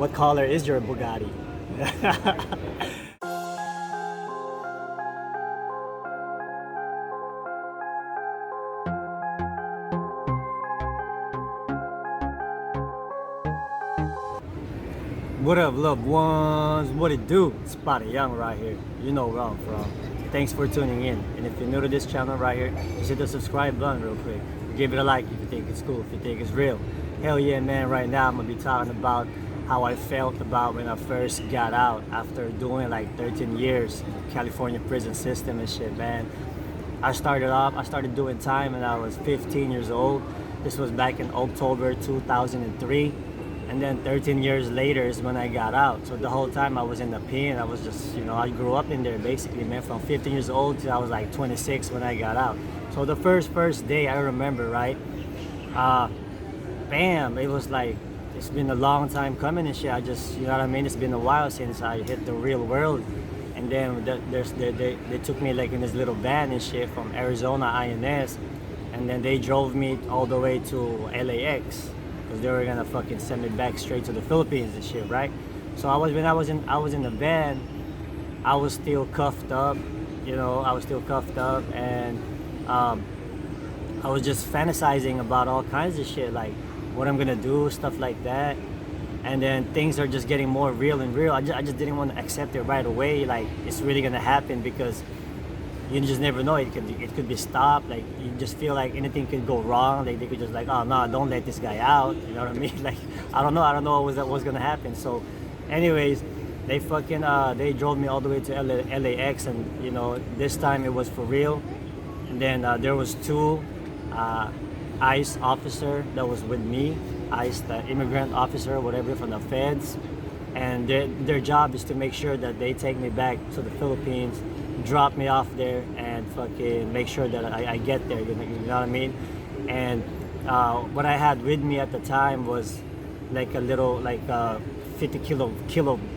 What color is your Bugatti? What up, loved ones? What it do? Spotty Young right here. You know where I'm from. Thanks for tuning in. And if you're new to this channel right here, just hit the subscribe button real quick. Give it a like if you think it's cool, if you think it's real. Hell yeah, man. Right now I'm gonna be talking about how I felt about when I first got out after doing like 13 years in the California prison system and shit, man. I started doing time when I was 15 years old. This was back in October 2003. And then 13 years later is when I got out. So the whole time I was in the pen, I was just, I grew up in there basically, man, from 15 years old till I was like 26 when I got out. So the first day I remember, right? Bam, it was like, it's been a long time coming and shit. I just, you know what I mean? It's been a while since I hit the real world. And then they took me like in this little van and shit from Arizona INS. And then they drove me all the way to LAX. Because they were gonna fucking send me back straight to the Philippines and shit, right? So I was in the van, I was still cuffed up, and I was just fantasizing about all kinds of shit, like what I'm gonna do, stuff like that. And then things are just getting more real and real. I just didn't want to accept it right away, like it's really gonna happen, because you just never know. It could be stopped. Like you just feel like anything could go wrong. Like they could just like, oh no, don't let this guy out. You know what I mean? Like I don't know what was gonna happen. So, anyways, they drove me all the way to LAX, and this time it was for real. And then there was two ICE officer that was with me, ICE, the immigrant officer, whatever, from the feds, and their job is to make sure that they take me back to the Philippines, drop me off there, and fucking make sure that I get there, you know what I mean? And what I had with me at the time was like a little, like 50 kilograms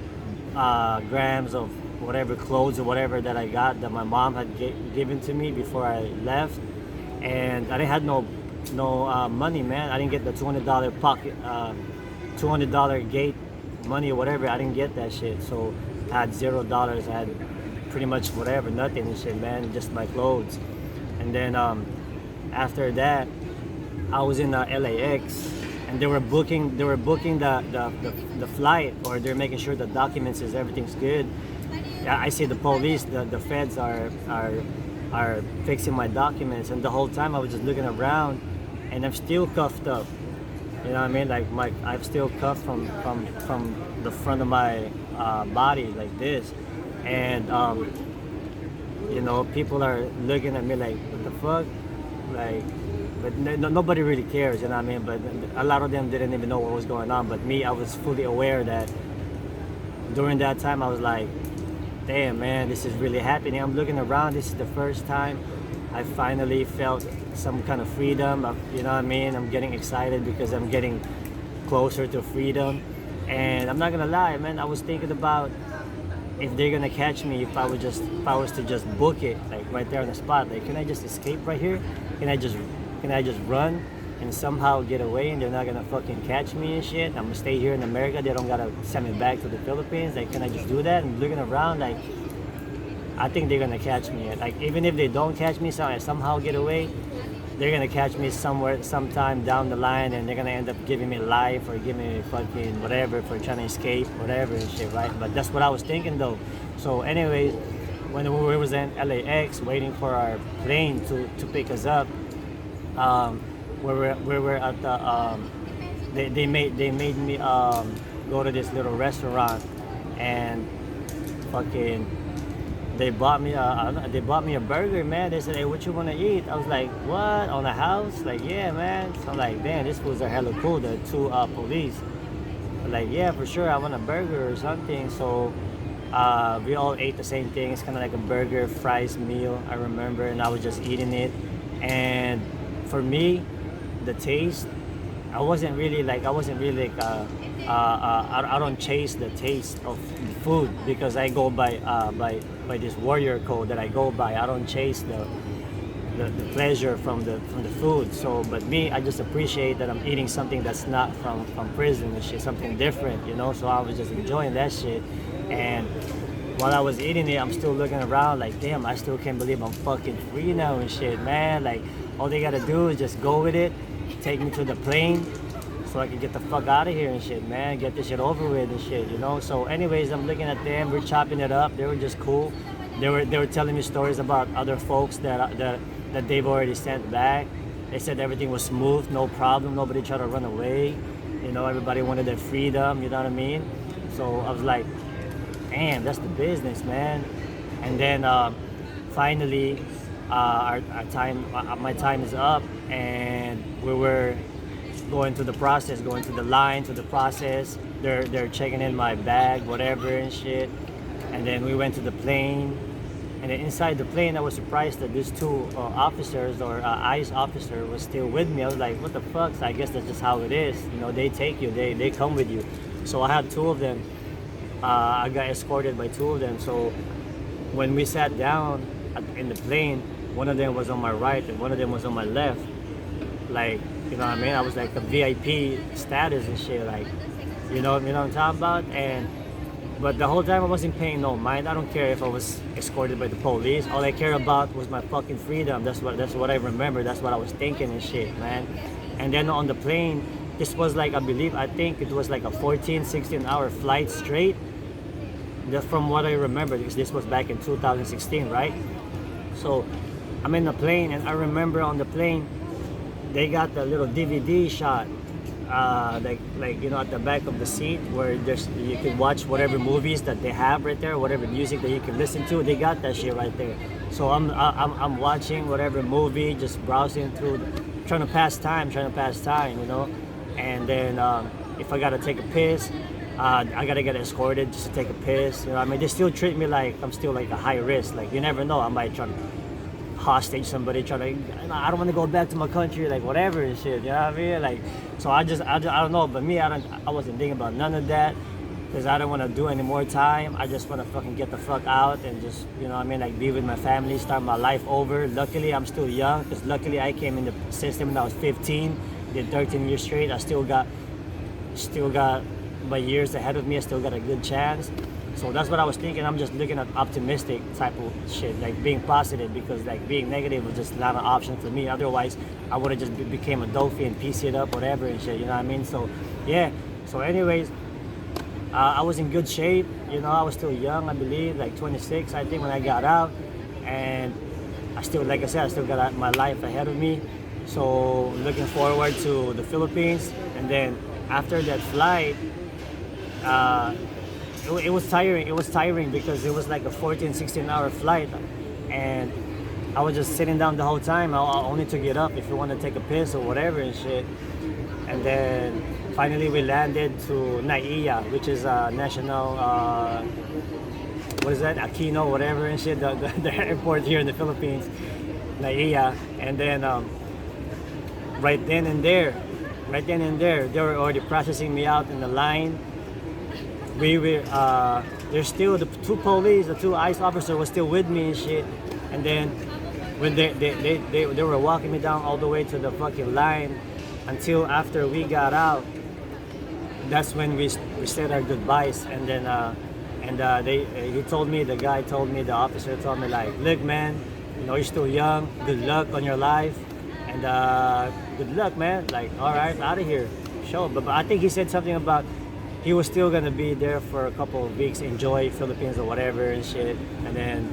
of whatever clothes or whatever that I got that my mom had given to me before I left. And I didn't have no money, man. I didn't get the $200 pocket, $200 gate money or whatever. I didn't get that shit. So I had $0. I had pretty much whatever, nothing and shit, man, just my clothes. And then after that, I was in LAX, and they were booking the flight, or they're making sure the documents is everything's good. I see the police, the feds are fixing my documents, and the whole time I was just looking around, and I'm still cuffed up. You know what I mean? Like I'm still cuffed from the front of my body like this. And people are looking at me like, what the fuck? Like, but nobody really cares, you know what I mean? But a lot of them didn't even know what was going on. But me, I was fully aware that during that time I was like, damn, man, this is really happening. I'm looking around. This is the first time I finally felt some kind of freedom. You know what I mean? I'm getting excited because I'm getting closer to freedom. And I'm not gonna lie, man, I was thinking about if they're gonna catch me, if I was to just book it, like right there on the spot, like can I just escape right here? Can I just run and somehow get away, and they're not gonna fucking catch me and shit? I'm gonna stay here in America. They don't gotta send me back to the Philippines. Like, can I just do that? And looking around, like I think they're gonna catch me. Like even if they don't catch me, so I somehow get away, they're gonna catch me sometime down the line, and they're gonna end up giving me life or giving me fucking whatever for trying to escape, whatever and shit, right? But that's what I was thinking though. So anyways, when we was in LAX waiting for our plane to pick us up, we were at the they made me go to this little restaurant, and fucking they bought me a burger, man. They said, hey, what you want to eat? I was like, what, on the house? Like, yeah, man. So I'm like, damn, this foods are hella cool. The two police were like, yeah, for sure, I want a burger or something. So we all ate the same thing. It's kind of like a burger fries meal, I remember, and I was just eating it. And for me, the taste, I wasn't really like I don't chase the taste of food, because I go by this warrior code that I go by. I don't chase the pleasure from the food. So, but me, I just appreciate that I'm eating something that's not from prison and shit, something different, you know. So I was just enjoying that shit, and while I was eating it, I'm still looking around like, damn, I still can't believe I'm fucking free now and shit, man. Like, all they gotta do is just go with it, take me to the plane, so I can get the fuck out of here and shit, man. Get this shit over with and shit, you know. So, anyways, I'm looking at them. We're chopping it up. They were just cool. They were telling me stories about other folks that they've already sent back. They said everything was smooth, no problem. Nobody tried to run away. You know, everybody wanted their freedom. You know what I mean? So I was like, damn, that's the business, man. And then finally, my time is up, and we were going through the process, going through the line, through the process. They're checking in my bag, whatever and shit. And then we went to the plane. And then inside the plane, I was surprised that these two officers or ICE officer was still with me. I was like, what the fuck? So I guess that's just how it is. You know, they take you, they come with you. So I had two of them. I got escorted by two of them. So when we sat down in the plane, one of them was on my right and one of them was on my left. Like, you know what I mean? I was like a VIP status and shit. Like, you know what I'm talking about? But the whole time I wasn't paying no mind. I don't care if I was escorted by the police. All I care about was my fucking freedom. That's what I remember. That's what I was thinking and shit, man. And then on the plane, this was like, I think it was like a 14, 16 hour flight straight. That's from what I remember, because this was back in 2016, right? So I'm in the plane, and I remember on the plane, they got the little DVD shot, like you know, at the back of the seat where you can watch whatever movies that they have right there, whatever music that you can listen to. They got that shit right there. So I'm watching whatever movie, just browsing through, trying to pass time, you know. And then if I gotta take a piss, I gotta get escorted just to take a piss. You know, I mean, they still treat me like I'm still like a high risk. Like, you never know, I might try to hostage somebody, I don't want to go back to my country, like whatever and shit. You know what I mean? Like, so I don't know. But me, I wasn't thinking about none of that, because I don't want to do any more time. I just want to fucking get the fuck out and just, you know what I mean, like be with my family, start my life over. Luckily, I'm still young, because luckily I came in the system when I was 15, did 13 years straight. I still got my years ahead of me. I still got a good chance. So that's what I was thinking. I'm just looking at optimistic type of shit, like being positive, because like being negative was just not an option for me. Otherwise, I would have just became a doofy and piece it up, whatever and shit. You know what I mean? So yeah. So anyways, I was in good shape. You know, I was still young. I believe like 26, I think, when I got out, and I still, like I said, I still got my life ahead of me. So looking forward to the Philippines, and then after that flight. It was tiring. It was tiring because it was like a 14, 16 hour flight, and I was just sitting down the whole time. I only to get up if you want to take a piss or whatever and shit. And then finally we landed to Naiya, which is a national, what is that? Aquino, whatever and shit. The airport here in the Philippines, Naiya. And then right then and there, they were already processing me out in the line. There's still the two police, the two ICE officers were still with me and shit. And then when they were walking me down all the way to the fucking line until after we got out, that's when we said our goodbyes. And then the officer told me like, look man, you know, you're still young, good luck on your life, and good luck man, like, all right, out of here, sure. But I think he said something about he was still gonna be there for a couple of weeks, enjoy Philippines or whatever and shit, and then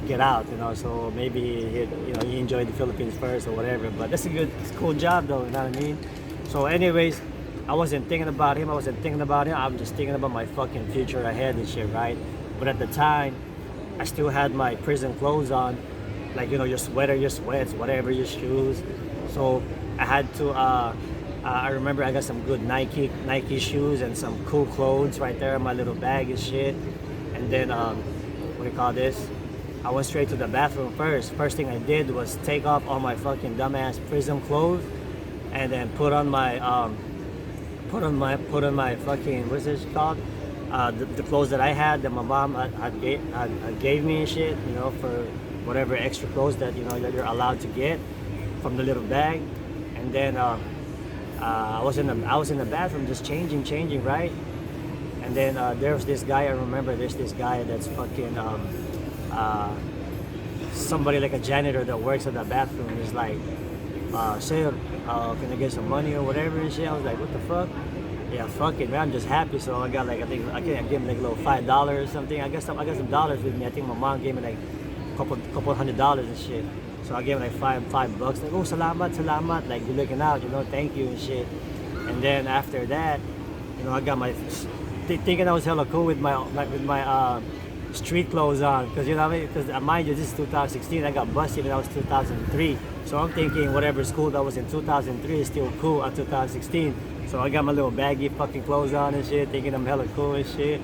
get out, you know. So maybe he enjoyed the Philippines first or whatever. But that's it's a cool job though, you know what I mean? So anyways, I wasn't thinking about him. I'm just thinking about my fucking future ahead and shit, right? But at the time, I still had my prison clothes on, like, you know, your sweater, your sweats, whatever, your shoes. So I had to. I remember I got some good Nike shoes and some cool clothes right there in my little bag and shit. And then, what do you call this? I went straight to the bathroom first. First thing I did was take off all my fucking dumbass prison clothes, and then put on my fucking, what's this called? The clothes that I had that my mom had gave me and shit, you know, whatever extra clothes that that you're allowed to get from the little bag. And then I was in the bathroom just changing, right? And then there was this guy. I remember there's this guy that's fucking uh, somebody like a janitor that works at the bathroom. He's like, "Sir, can I get some money or whatever and shit?" I was like, "What the fuck?" Yeah, fuck it, man. I'm just happy. So I got like, I think I gave him like a little $5 or something. I got some dollars with me. I think my mom gave me like couple $100 and shit. So I gave him like $5. Like, oh, salamat, like you're looking out, thank you and shit. And then after that, I got my thinking I was hella cool with my street clothes on, because what I mean. Because mind you, this is 2016. I got busted when I was 2003. So I'm thinking whatever school that was in 2003 is still cool at 2016. So I got my little baggy fucking clothes on and shit, thinking I'm hella cool and shit.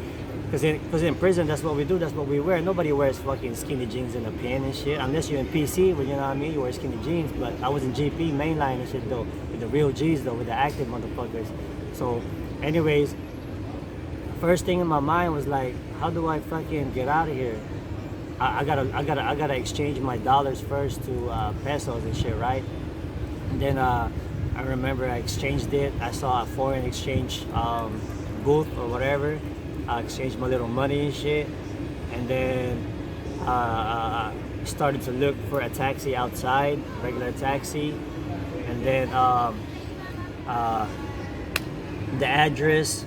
Because in prison, that's what we do, that's what we wear. Nobody wears fucking skinny jeans and a pin and shit. Unless you're in PC, well, you know what I mean? You wear skinny jeans. But I was in GP, mainline and shit, though. With the real G's, though, with the active motherfuckers. So, anyways, first thing in my mind was like, how do I fucking get out of here? I gotta exchange my dollars first to pesos and shit, right? And then I remember I exchanged it. I saw a foreign exchange booth or whatever. I exchanged my little money and shit, and then started to look for a taxi outside, regular taxi, and then the address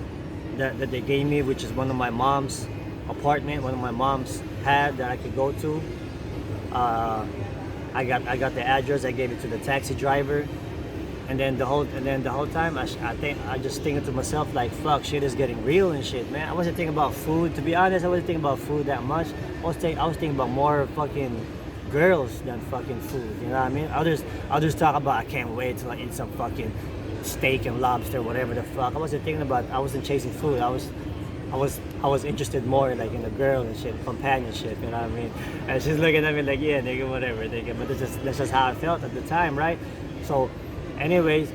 that they gave me, which is one of my mom's apartment, one of my mom's had that I could go to. I got the address. I gave it to the taxi driver. And then the whole time, I just thinking to myself like, fuck, shit is getting real and shit, man. I wasn't thinking about food, to be honest. I wasn't thinking about food that much. I was thinking about more fucking girls than fucking food. You know what I mean? Others talk about, I can't wait till I eat some fucking steak and lobster, whatever the fuck. I wasn't chasing food. I was interested more like in the girl and shit, companionship. You know what I mean? And she's looking at me like, yeah, nigga, whatever, nigga. But that's just how I felt at the time, right? So. Anyways,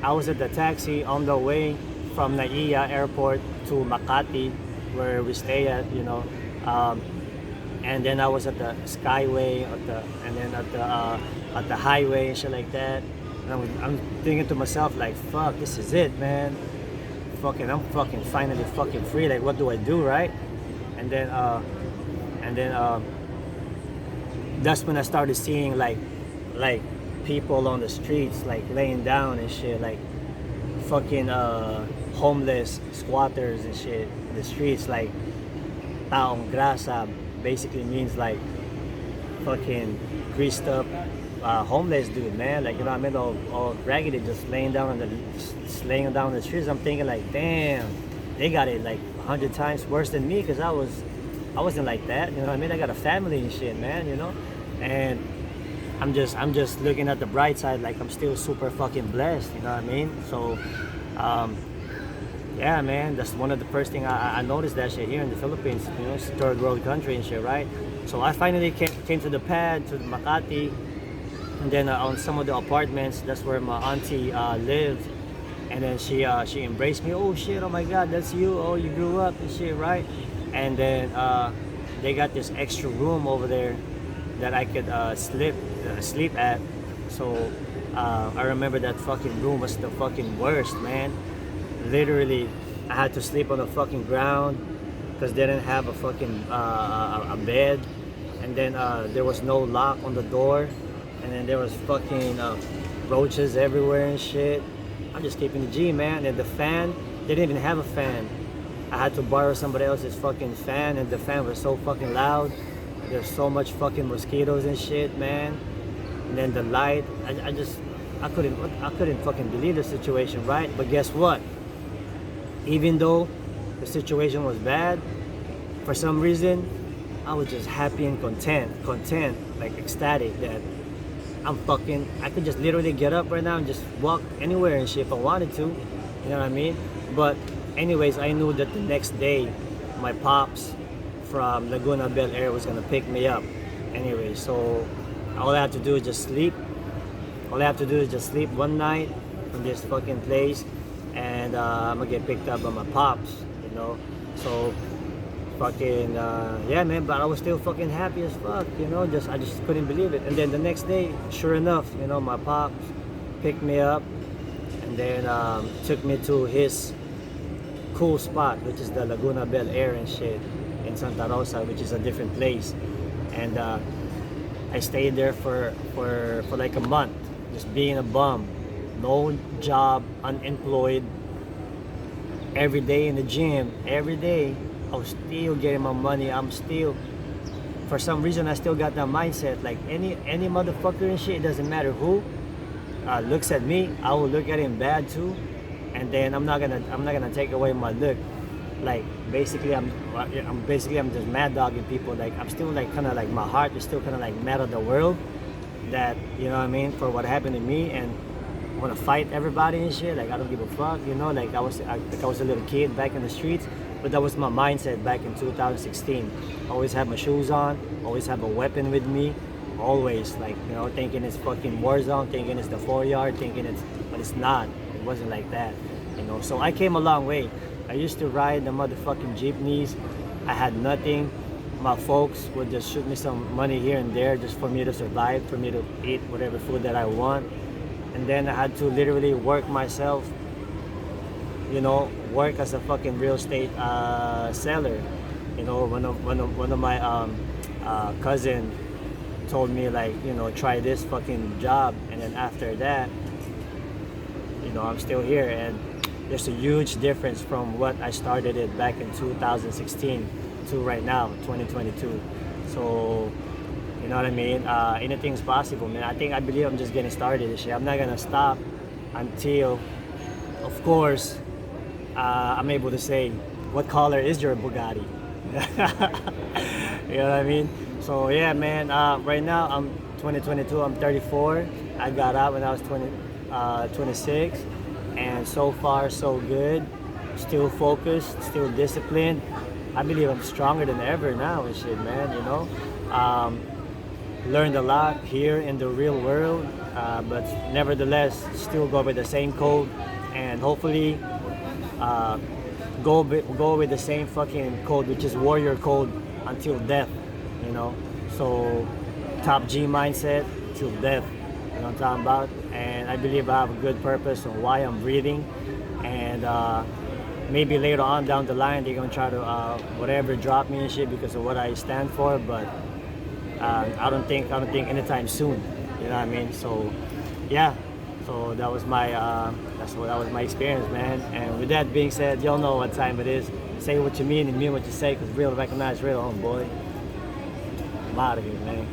I was at the taxi on the way from Naiya airport to Makati, where we stay at, and then I was at the Skyway, and then at the highway and shit like that. And I'm thinking to myself like, fuck, this is it, man. I'm fucking finally fucking free. Like, what do I do, right? And then that's when I started seeing like people on the streets like laying down and shit, like fucking homeless squatters and shit in the streets, like taong grasa basically means like fucking greased up homeless dude, man. Like, you know what I mean? All raggedy, just laying down on the streets. I'm thinking like, damn, they got it like 100 times worse than me, because I wasn't like that. You know what I mean? I got a family and shit, man. And I'm just looking at the bright side, like I'm still super fucking blessed, you know what I mean? So, yeah, man, that's one of the first thing I noticed that shit here in the Philippines, it's a third world country and shit, right? So I finally came to the pad, to the Makati, and then on some of the apartments, that's where my auntie lived, and then she embraced me. Oh shit, oh my god, that's you, oh you grew up and shit, right? And then they got this extra room over there that I could sleep at. So I remember that fucking room was the fucking worst, man. Literally, I had to sleep on the fucking ground because they didn't have a fucking a bed, and then there was no lock on the door, and then there was fucking roaches everywhere and shit. I'm just keeping the G, man. And the fan, they didn't even have a fan. I had to borrow somebody else's fucking fan, and the fan was so fucking loud. There's so much fucking mosquitoes and shit, man. And then the light, I couldn't fucking believe the situation, right? But guess what? Even though the situation was bad, for some reason, I was just happy and content, like ecstatic that I could just literally get up right now and just walk anywhere and shit if I wanted to. You know what I mean? But anyways, I knew that the next day, my pops from Laguna Bel Air was gonna pick me up. Anyway, so all I have to do is just sleep. All I have to do is just sleep one night from this fucking place, and I'm gonna get picked up by my pops. So fucking yeah, man. But I was still fucking happy as fuck, you know. Just I just couldn't believe it. And then the next day, sure enough, you know, my pops picked me up and then took me to his cool spot, which is the Laguna Bel Air and shit in Santa Rosa, which is a different place. And I stayed there for like a month, just being a bum, no job, unemployed. Every day in the gym, every day, I was still getting my money. I'm still, for some reason, I still got that mindset. Like any motherfucker and shit, it doesn't matter who looks at me, I will look at him bad too, and then I'm not gonna take away my look. Like basically, I'm just mad dogging people. Like I'm still like kind of like my heart is still kind of like mad at the world that, you know what I mean, for what happened to me, and I want to fight everybody and shit. Like I don't give a fuck, you know. Like I was a little kid back in the streets, but that was my mindset back in 2016. Always have my shoes on, always have a weapon with me, always, like, you know, thinking it's fucking war zone, thinking it's the 4 yard, thinking it's, but it's not. It wasn't like that, you know. So I came a long way. I used to ride the motherfucking jeepneys. I had nothing. My folks would just shoot me some money here and there just for me to survive, for me to eat whatever food that I want. And then I had to literally work myself, you know, work as a fucking real estate seller. You know, one of my cousin told me, like, you know, try this fucking job, and then after that, you know, I'm still here. And there's a huge difference from what I started it back in 2016 to right now, 2022. So, you know what I mean? Anything's possible, man. I believe I'm just getting started this shit. I'm not gonna stop until, of course, I'm able to say, what color is your Bugatti? You know what I mean? So yeah, man. Right now I'm 2022. I'm 34. I got out when I was 26, and so far so good. Still focused, still disciplined. I believe I'm stronger than ever now and shit, man. You know, learned a lot here in the real world, but nevertheless, still go with the same code, and hopefully, go with the same fucking code, which is warrior code until death. You know, so top G mindset till death. You know what I'm talking about? And I believe I have a good purpose on why I'm breathing, and maybe later on down the line they're gonna try to whatever drop me and shit because of what I stand for, but I don't think anytime soon. You know what I mean? So yeah. So that was my that was my experience, man. And with that being said, y'all know what time it is. Say what you mean and mean what you say, because real recognize real, homeboy. I'm out of here, man.